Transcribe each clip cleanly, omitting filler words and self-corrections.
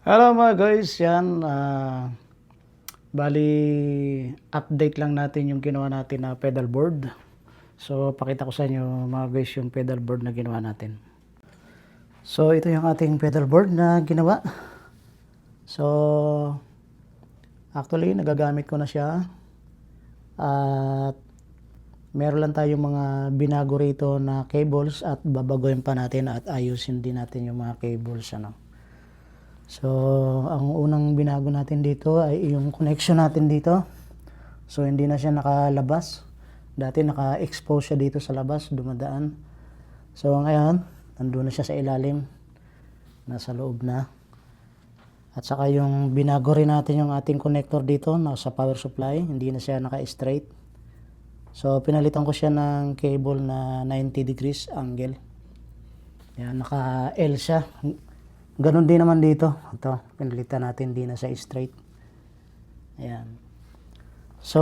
Hello mga guys, yan. Bali, update lang natin yung ginawa natin na pedal board. So, pakita ko sa inyo mga guys yung pedal board na ginawa natin. So, ito yung ating pedal board na ginawa. So, actually, nagagamit ko na siya. At meron lang tayong mga binago rito na cables at babaguhin pa natin at ayusin din natin yung mga cables. So, ang unang binago natin dito ay yung connection natin dito. So, hindi na siya nakalabas. Dati naka-expose siya dito sa labas, dumadaan. So, ngayon, nandun na siya sa ilalim. Nasa loob na. At saka yung binago rin natin yung ating connector dito, nasa power supply. Hindi na siya naka-straight. So, pinalitan ko siya ng cable na 90 degrees angle. Yan, naka-L siya. Ganon din naman dito. Ito, pinalitan natin, di na sa straight. Ayan. So,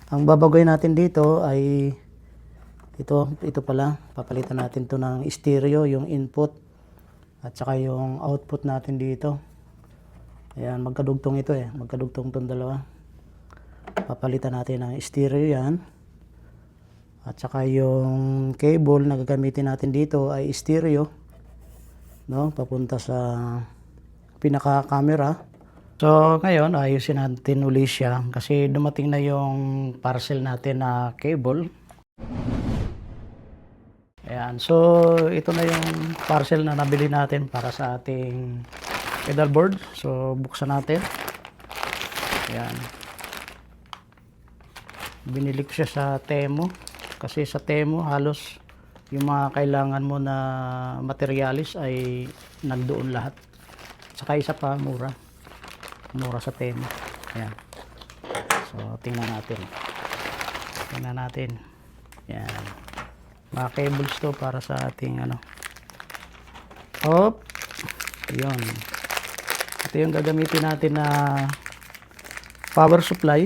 ang babagoy natin dito ay ito pala. Papalitan natin to ng stereo, yung input at saka yung output natin dito. Ayan, magkadugtong ito eh. Magkadugtong itong dalawa. Papalitan natin ng stereo yan. At saka yung cable na gagamitin natin dito ay stereo. No, papunta sa pinaka-camera. So, ngayon, ayusin natin uli siya kasi dumating na yung parcel natin na cable. Ayan. So, ito na yung parcel na nabili natin para sa ating pedal board. So, buksan natin. Ayan. Binili ko siya sa Temu kasi sa Temu halos yung mga kailangan mo na materialis ay nandoon lahat. Saka isa pa, mura. Mura sa Temu. Ayan. So, tingnan natin. Tingnan natin. Ayan. Mga cables to para sa ating Hop. Yun. Ito yung gagamitin natin na power supply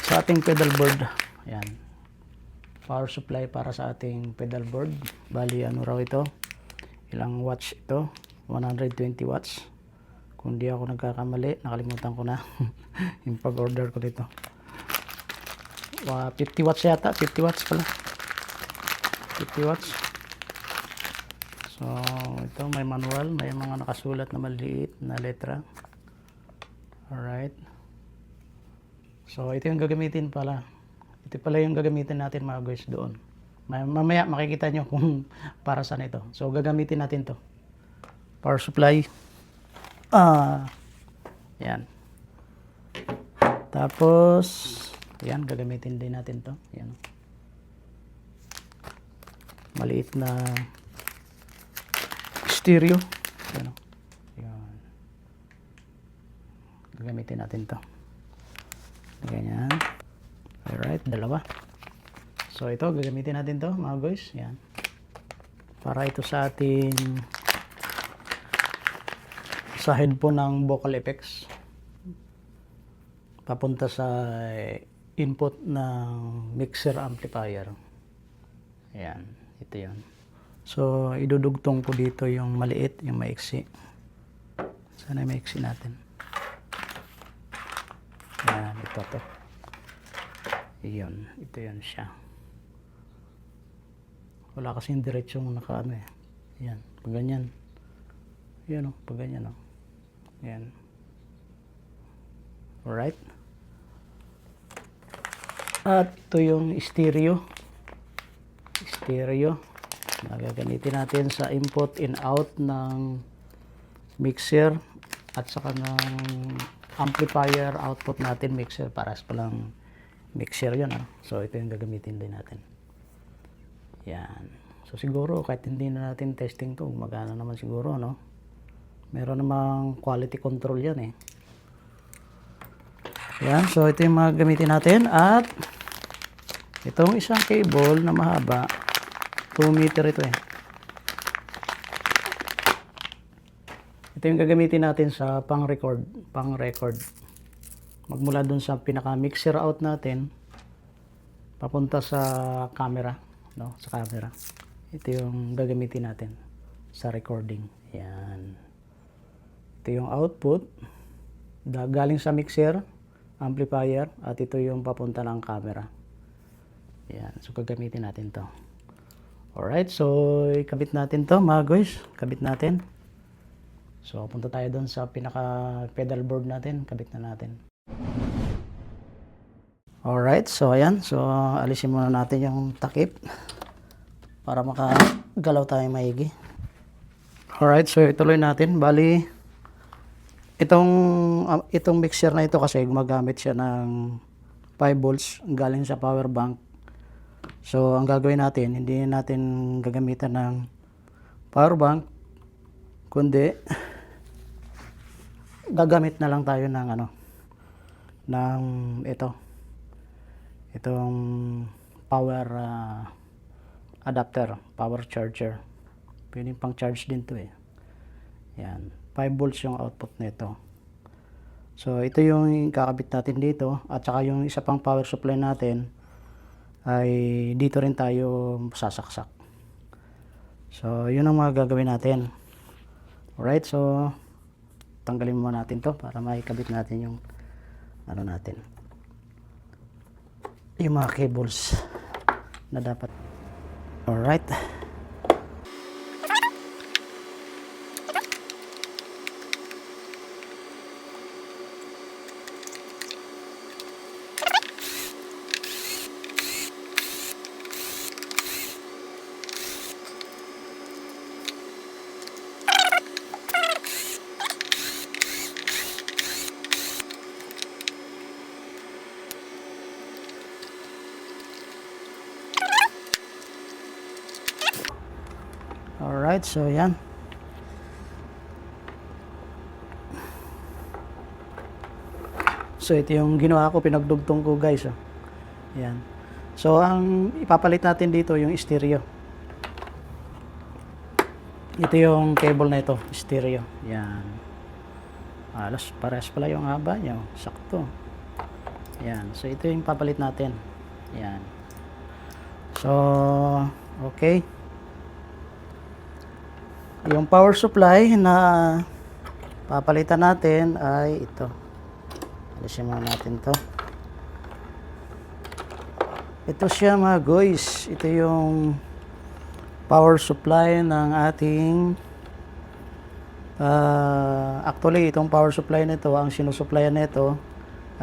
sa ating pedal board. Ayan. Power supply para sa ating pedal board. Bali, raw ito? Ilang watts ito? 120 watts. Kung di ako nagkakamali, nakalimutan ko na yung pag-order ko dito. 50 watts yata. 50 watts pala. 50 watts. So, ito may manual. May mga nakasulat na maliit na letra. Alright. So, ito yung gagamitin pala. Ito pala yung gagamitin natin mga guys doon. Mamaya makikita nyo kung para saan ito. So, gagamitin natin to. Power supply. Yan. Tapos, yan, gagamitin din natin to. Yan. Maliit na stereo. Yan. Yan. Gagamitin natin to. Ganyan. Alright, dalawa. So, ito, gagamitin natin to mga guys. Yan. Para ito sa ating sa headphone ng vocal effects. Papunta sa input ng mixer amplifier. Ayan, ito yun. So, idudugtong ko dito yung maliit, yung maiksi. Sana yung maiksi natin. Ayan, ito to. Iyon, ito yun siya. Wala kasing diretsong nakaano eh. Ayan, pag ganyan. Ayan o, pag ganyan o. Ayan. Alright. At ito yung stereo. Stereo. Nagagamitin natin sa input and out ng mixer at saka ng amplifier output natin mixer. Paras palang mixer yun. So, ito yung gagamitin din natin. Yan. So, siguro kahit hindi na natin testing to, magana naman siguro, no? Meron namang quality control yan eh. Yan. So, ito yung mga gamitin natin. At itong isang cable na mahaba, 2 meter ito eh. Ito yung gagamitin natin sa pang-record. Magmula dun sa pinaka-mixer out natin, papunta sa camera, no? Sa camera. Ito yung gagamitin natin. sa recording. Yan. Ito yung output. Galing sa mixer, amplifier, at ito yung papunta ng camera. Yan. So, gagamitin natin to. Alright, so ikabit natin to mga guys. Kabit natin. So, punta tayo doon sa pinaka pedal board natin. Kabit na natin. Alright, so ayan. So, alisin muna natin yung takip para makagalaw tayo maigi. Alright, so ituloy natin. Bali, itong mixer na ito kasi gumagamit siya ng 5 volts galing sa power bank. So, ang gagawin natin, hindi natin gagamitan ng power bank, kundi gagamit na lang tayo ng ng itong power adapter, power charger. Pwedeng pang charge din to eh. Yan, 5 volts yung output nito. So, ito yung kakabit natin dito, at saka yung isa pang power supply natin ay dito rin tayo sasaksak. So, yun ang mga gagawin natin. Alright, so tanggalin muna natin to para maikabit natin yung yung mga cables na dapat. Alright. Alright, so yan. So ito yung ginawa ko, pinagdugtong ko guys. Yan. So ang ipapalit natin dito yung stereo. Ito yung cable na ito, stereo. Yan. Alas, parehas pala yung haba niya. Sakto. Yan. So ito yung papalit natin. Yan. So, okay. Yung power supply na papalitan natin ay ito. Alisin muna natin to. Ito siya mga guys. Ito yung power supply ng ating actually itong power supply nito, ang sinusuplayan nito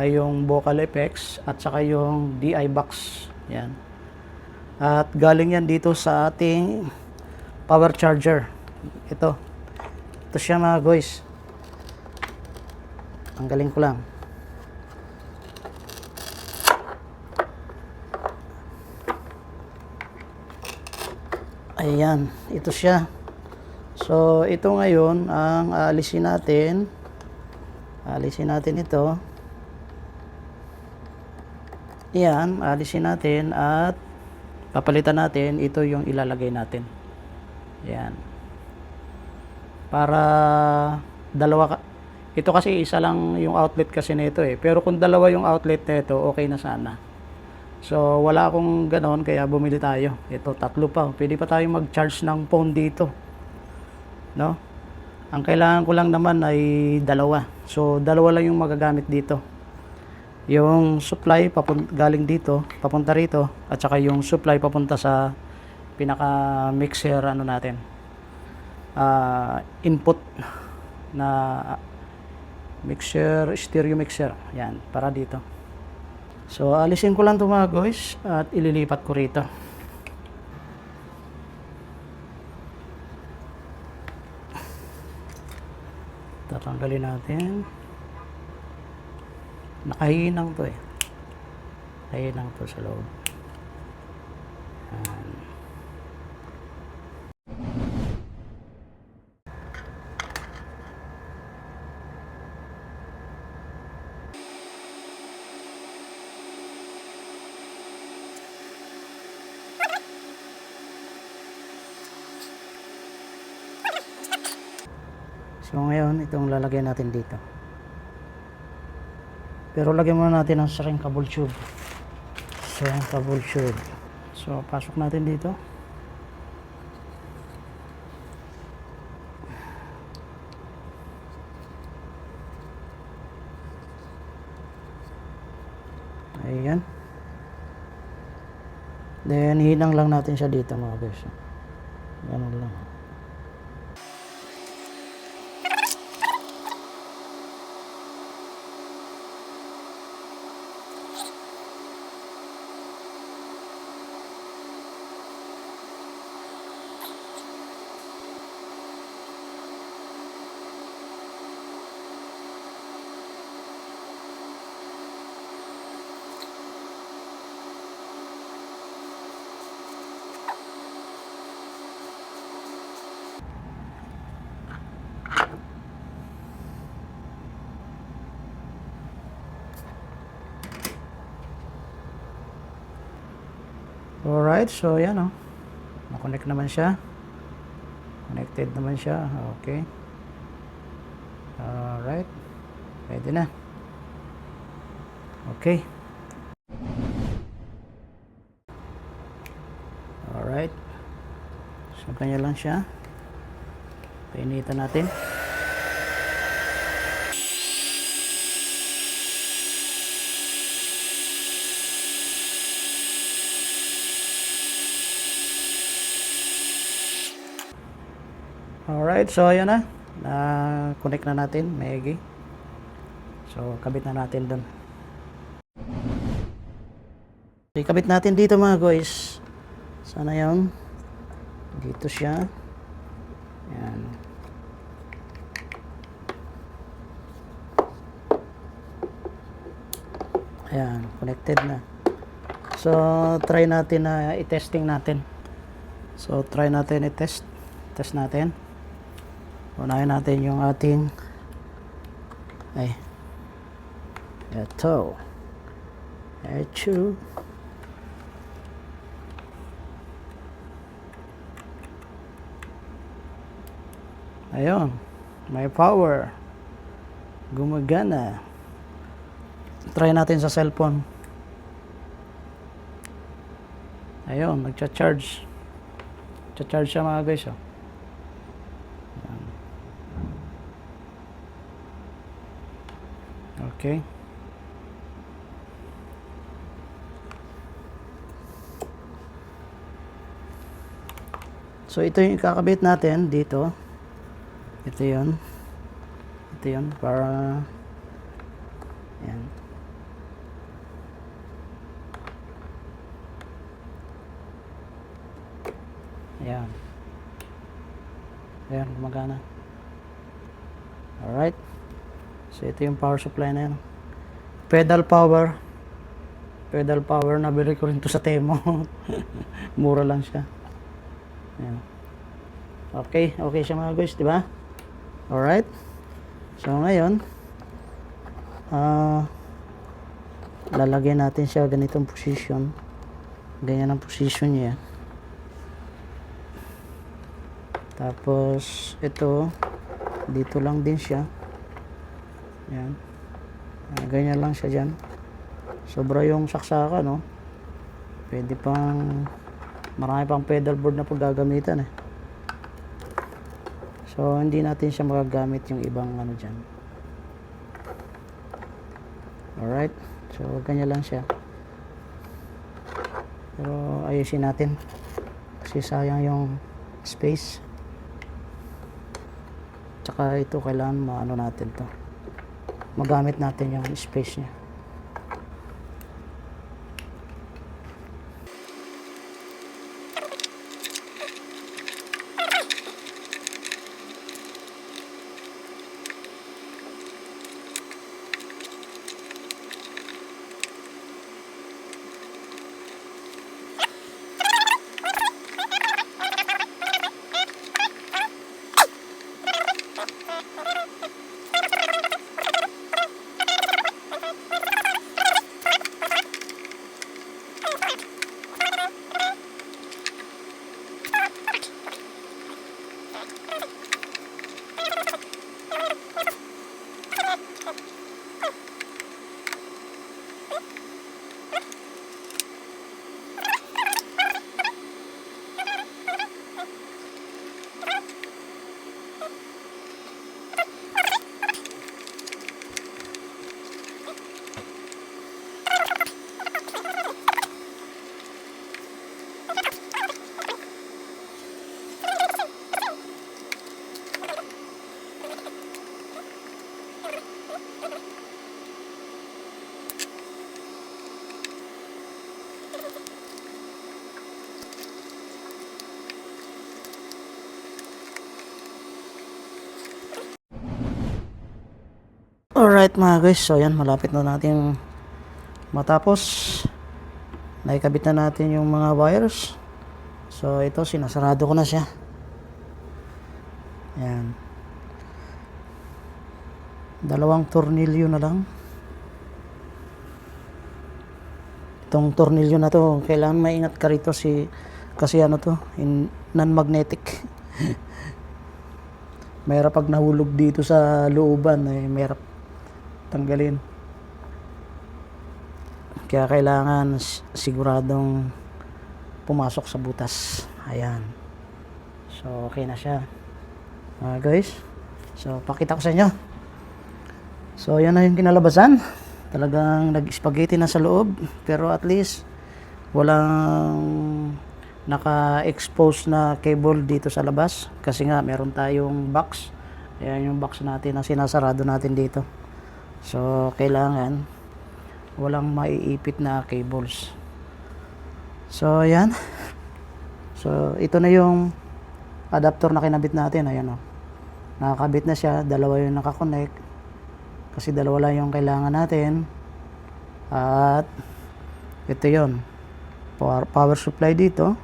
ay yung vocal effects at saka yung DI box. Yan. At galing yan dito sa ating power charger. Ito siya mga guys. Ang galing ko lang. Ayan, ito siya. So, ito ngayon ang aalisin natin. Aalisin natin ito. Ayan, aalisin natin at papalitan natin. Ito yung ilalagay natin. Ayan. Para dalawa, ito kasi isa lang yung outlet kasi nito eh. Pero kung dalawa yung outlet nito, okay na sana. So, wala akong ganon, kaya bumili tayo. Ito, tatlo pa. Pwede pa tayong mag-charge ng phone dito. No? Ang kailangan ko lang naman ay dalawa. So, dalawa lang yung magagamit dito. Yung supply galing dito, papunta rito. At saka yung supply papunta sa pinaka-mixer natin. Input na mixer, stereo mixer. Yan, para dito. So, alisin ko lang ito mga guys at ililipat ko rito. Tatanggalin natin. Nakahinang to eh. Nakahinang to sa loob. Yan. So ngayon, itong lalagyan natin dito. Pero lagyan muna natin ang sering cable tube. Sering cable tube. So pasok natin dito. Then, hinang lang natin siya dito mga guys. Ganun lang. Alright, so yan o. Na-connect naman siya. Connected naman siya. Okay. Alright. Pwede na. Okay. Alright. So, kanya lang siya. Painitan natin. Alright, so ayan na. Na-connect na natin, maigi. So, kabit na natin doon. So, ikabit natin dito mga guys. Sana yun. Dito siya. Ayan. Ayan, connected na. So, try natin na i-testing natin. So, try natin i-test. Test natin. Unahin natin yung ating ito. Ayun. May power. Gumagana. Try natin sa cellphone. Ayun, nagcha-charge. Nagcha-charge siya mga guys. Oh. Okay. So ito yung ikakabit natin dito. Ito yun. Ito yun para yan. Ayan. Ayan, gumagana. Alright. So ito yung power supply na yan. Pedal power. Pedal power, nabili ko rin to sa Temo. Mura lang siya. Ayan. Okay, okay siya mga guys, di ba? Alright. So ngayon, lalagyan natin siya ganitong position. Ganyan ang position niya. Tapos ito, dito lang din siya. Ayan. Ganyan lang siya dyan. Sobra yung saksaka, no? Pwede pang, marami pang pedal board na paggagamitan eh. So, hindi natin siya magagamit yung ibang ano dyan. Alright. So, ganyan lang siya. Pero, ayusin natin. Kasi sayang yung space. Tsaka ito, kailangan maano natin to. Magamit natin yung space niya. Alright mga guys, so yan, malapit na natin matapos. Naikabit na natin yung mga wires. So ito, sinasarado ko na siya. Yan. Dalawang tornilyo na lang. Itong tornilyo na to, kailangan maingat ka rito kasi ano to, non-magnetic. Mahirap pag nahulog dito sa looban, mahirap tanggalin. Kaya kailangan siguradong pumasok sa butas. Ayan. So okay na siya. Guys, so pakita ko sa inyo. So yan na yung kinalabasan. Talagang nag-spaghetti na sa loob, pero at least walang naka-expose na cable dito sa labas kasi nga meron tayong box. Ayan yung box natin na sinasarado natin dito. So kailangan walang maiipit na cables. So ayan. So ito na yung adapter na kinabit natin. Ayan o. Nakakabit na siya. Dalawa yung nakakonect kasi dalawa lang yung kailangan natin. At ito yun, power supply dito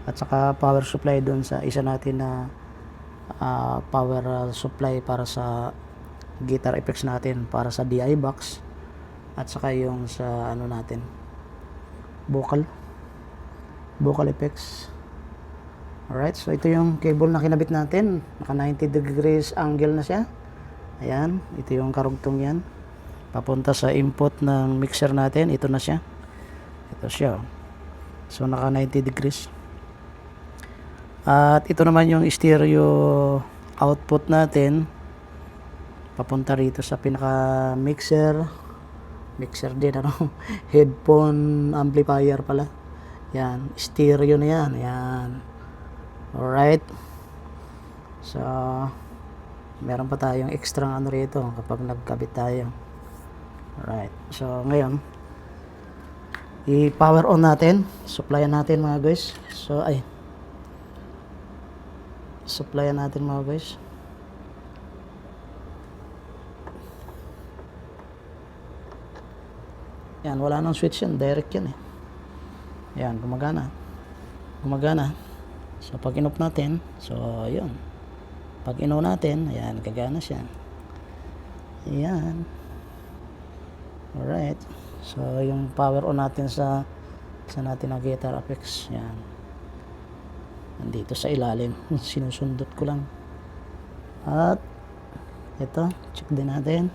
at saka power supply dun sa isa natin na power supply para sa guitar effects natin, para sa DI box, at saka yung sa ano natin, vocal effects. Alright, so ito yung cable na kinabit natin. Naka 90 degrees angle na siya. Ayan, ito yung karugtong yan papunta sa input ng mixer natin. Ito na siya. Ito siya. So naka 90 degrees. At ito naman yung stereo output natin papunta rito sa pinaka mixer din ano. Headphone amplifier pala. Yan, stereo na yan. Yan. Alright. So meron pa tayong extra ano rito kapag nagkabit tayo. Alright. So ngayon i-power on natin. Supplyan natin mga guys. Supplyan natin mga guys. Yan, wala nang switch yan. Direct yan eh. Yan, gumagana. So pag in-off natin, so yun. Pag in-on natin, ayan, gagana siya. Ayan. Alright. So yung power on natin sa natin na guitar effects. Yan. Nandito sa ilalim. Sinusundot ko lang. At ito, check din natin.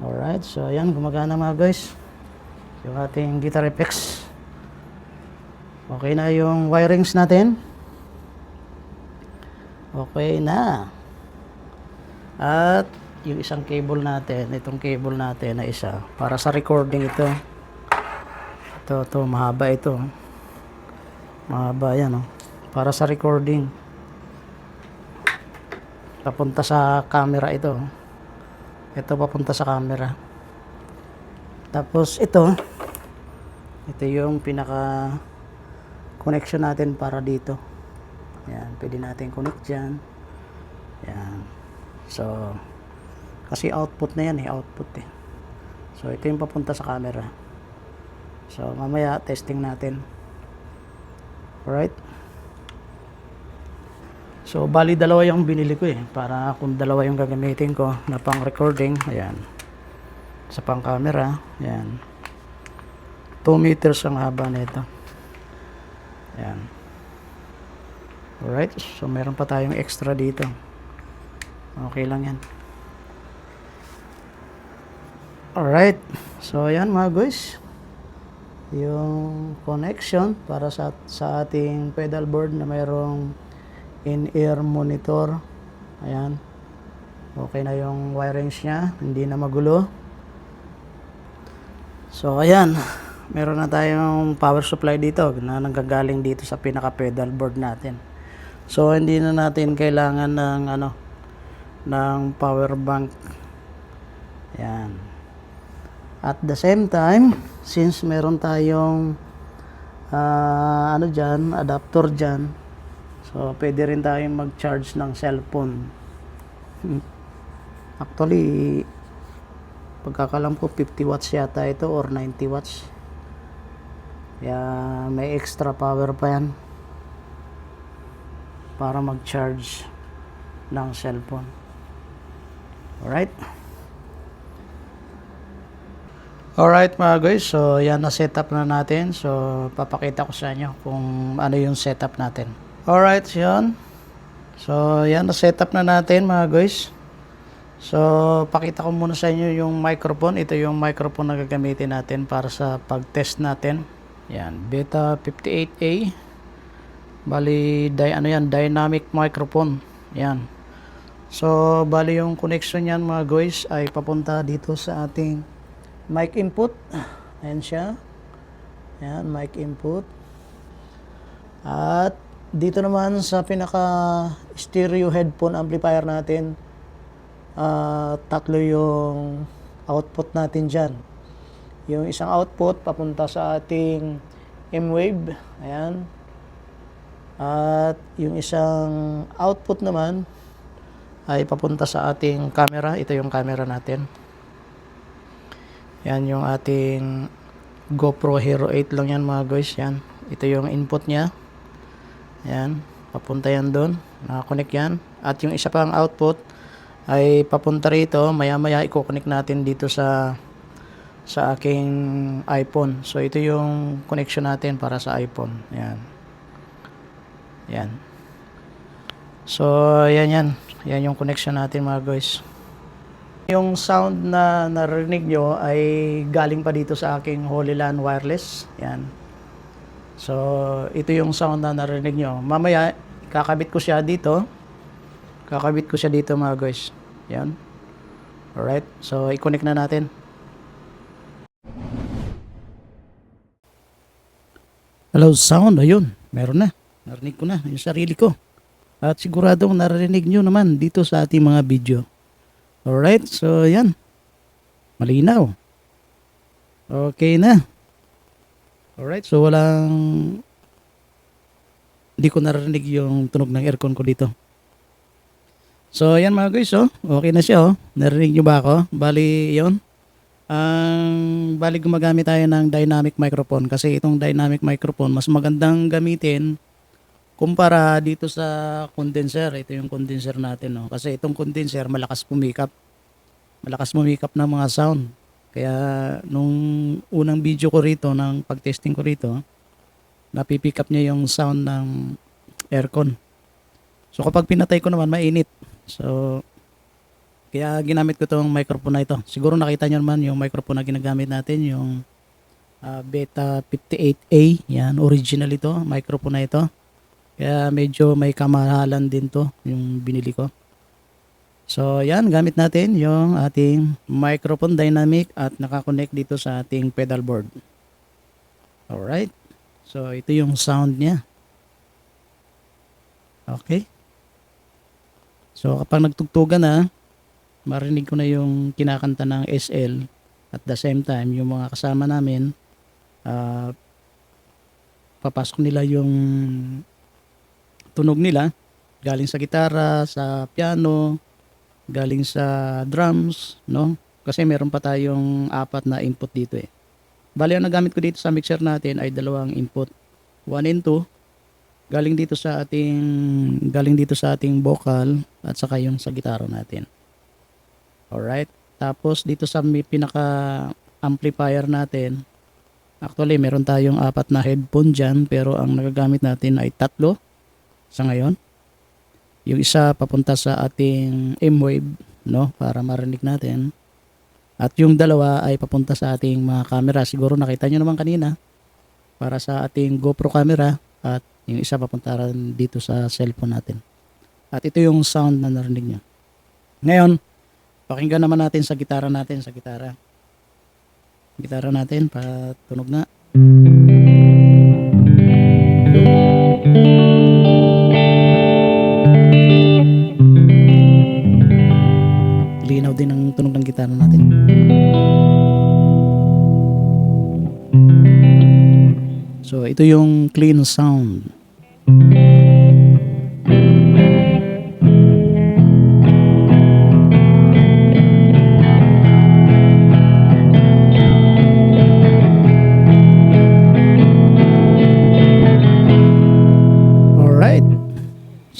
Alright. So ayan, gumagana mga guys. Yung ating guitar effects. Okay na yung wirings natin. Okay na. At yung isang cable natin, itong cable natin na isa, para sa recording ito. Ito, mahaba ito. Mahaba yan, oh. Para sa recording. Papunta sa camera ito. Ito papunta sa camera. Tapos ito yung pinaka connection natin para dito. Yan, pwede natin connect dyan. Yan. So kasi output na yan eh, output eh. So ito yung papunta sa camera. So mamaya testing natin. Alright. So bali dalawa yung binili ko eh, para kung dalawa yung gagamitin ko na pang recording. Ayan. Sa pang camera. Ayan. 2 meters ang haba nito. Ayan. Alright. So meron pa tayong extra dito. Okay lang yan. Alright. So ayan mga guys. Yung connection para sa ating pedal board na mayroong in-ear monitor. Ayan. Okay na yung wirings niya. Hindi na magulo. So ayan. Meron na tayong power supply dito na nanggagaling dito sa pinaka pedal board natin. So hindi na natin kailangan ng power bank. Ayan. At the same time, since meron tayong adapter dyan, so pwede rin tayong mag-charge ng cellphone. Actually, Pagkakalam ko 50 watts yata ito or 90 watts. Kaya may extra power pa yan para mag-charge ng cellphone. Alright. Alright mga guys, so yan na setup na natin. So papakita ko sa inyo kung ano yung setup natin. Alright, yun. So yan na setup na natin mga guys. So pakita ko muna sa inyo yung microphone. Ito yung microphone na gagamitin natin para sa pag-test natin. Yan, Beta 58A. Bali, dynamic microphone. Yan. So bali yung connection yan mga guys ay papunta dito sa ating mic input. Ayan siya. Ayan, mic input. At dito naman sa pinaka stereo headphone amplifier natin, tatlo yung output natin dyan. Yung isang output papunta sa ating M-Wave. Ayan. At yung isang output naman ay papunta sa ating camera. Ito yung camera natin. Yan yung ating GoPro Hero 8 lang yan mga guys. Yan. Ito yung input nya. Yan. Papunta yan doon. Nakakonect yan. At yung isa pang output ay papunta rito. Maya maya i-connect natin dito sa aking iPhone. So ito yung connection natin para sa iPhone. Yan. Yan. So yan. Yan yung connection natin mga guys. Yung sound na narinig nyo ay galing pa dito sa aking Holy LAN wireless. Yan. So ito yung sound na narinig nyo. Mamaya kakabit ko siya dito. Mga guys. Yan. Alright. So i-connect na natin. Hello sound. Ayun. Meron na. Narinig ko na yung sarili ko. At siguradong narinig nyo naman dito sa ating mga video. Alright, so yan. Malinaw. Okay na. Alright, so hindi ko narinig yung tunog ng aircon ko dito. So yan mga guys, oh. Okay na siya, oh. Narinig nyo ba ako? Bali, yun. Bali gumagamit tayo ng dynamic microphone kasi itong dynamic microphone mas magandang gamitin kumpara dito sa condenser. Ito yung condenser natin, no? Kasi itong condenser malakas pumikap ng mga sound. Kaya nung unang video ko rito, ng pag-testing ko rito, napipick up niya yung sound ng aircon. So kapag pinatay ko naman mainit. So kaya ginamit ko itong microphone na ito. Siguro nakita nyo naman yung microphone na ginagamit natin, yung Beta 58A. Yan, original ito, microphone na ito. Kaya medyo may kamahalan din to yung binili ko. So yan, gamit natin yung ating microphone dynamic at nakakonect dito sa ating pedal board. Alright. So ito yung sound niya. Okay. So kapag nagtugtugan na, marinig ko na yung kinakanta ng SL. At the same time, yung mga kasama namin, papasok nila yung tunog nila galing sa gitara, sa piano, galing sa drums, no? Kasi meron pa tayong 4 na input dito eh. Bali ang nagamit ko dito sa mixer natin ay 2 input, 1 and 2. Galing dito sa ating vocal at saka yung sa gitara natin. Alright. Tapos dito sa pinaka amplifier natin, actually meron tayong 4 na headphone dyan, pero ang nagagamit natin ay 3 sa ngayon. Yung isa papunta sa ating M-Wave, no, para marinig natin. At yung 2 ay papunta sa ating mga camera. Siguro nakita nyo naman kanina, para sa ating GoPro camera, at yung isa papunta rin dito sa cellphone natin. At ito yung sound na narinig nyo. Ngayon, pakinggan naman natin sa gitara natin, Gitara natin, para tunog na. Linaw din ang tunog ng gitara natin. So ito yung clean sound.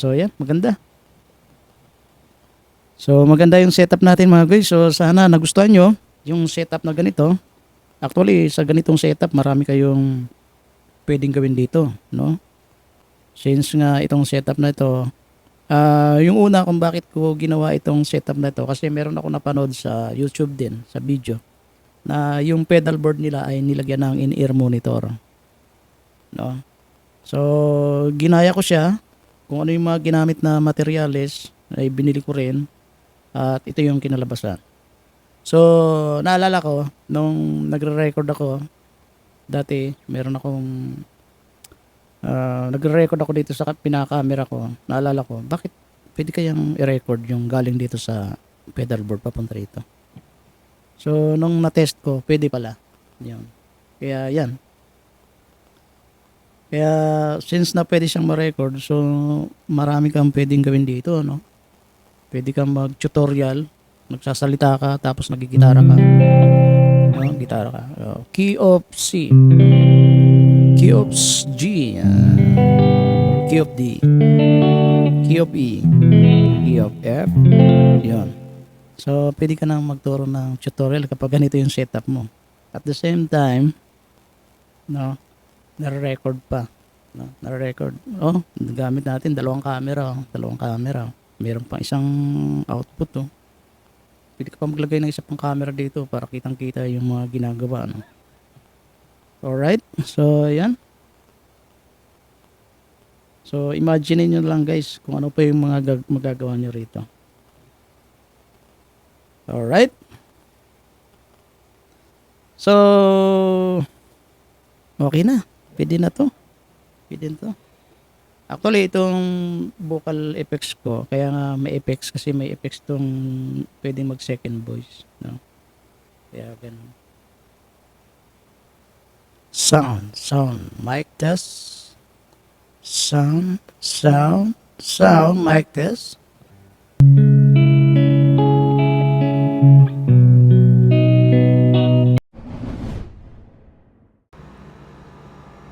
So yan, maganda. So maganda yung setup natin mga guys. So sana nagustuhan nyo yung setup na ganito. Actually sa ganitong setup marami kayong pwedeng gawin dito, no? Since nga itong setup na ito, yung una kung bakit ko ginawa itong setup na ito kasi meron ako napanood sa YouTube din, sa video, na yung pedal board nila ay nilagyan ng in-ear monitor, no? So ginaya ko siya, kung ano yung mga ginamit na materyales ay binili ko rin at ito yung kinalabasan. So naalala ko nung nagre-record ako dati, meron akong nagre-record ako dito sa pinaka-camera ko. Naalala ko, bakit pwede kayang i-record yung galing dito sa pedal board papunta rito. So nung na-test ko, pwede pala. Yun. Kaya yan. Kaya since na pwede siyang ma-record, so marami kang pwedeng gawin dito, no? Pwede kang mag-tutorial, nagsasalita ka, tapos nagigitara ka. No? Gitara ka. Key of C. Key of G. Key of D. Key of E. Key of F. Yun. So, pwede ka nang magturo ng tutorial kapag ganito yung setup mo. At the same time, no, nare-record pa. No, nare-record. Oh, gamit natin dalawang camera. Dalawang camera. Meron pang isang output, oh. Pwede ka pa maglagay ng isa pang camera dito para kitang-kita yung mga ginagawa, no? Alright, so yan. So imagine niyo lang guys kung ano pa yung mga magagawa niyo rito. Alright. So okay na. Pwede na to. Pwede na to. Actually itong vocal effects ko, kaya nga may effects kasi may effects tong pwedeng mag second voice, no? Kaya ganun. Sound, mic test. Sound, mic test.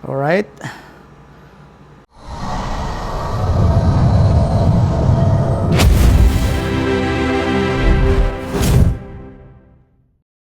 Alright.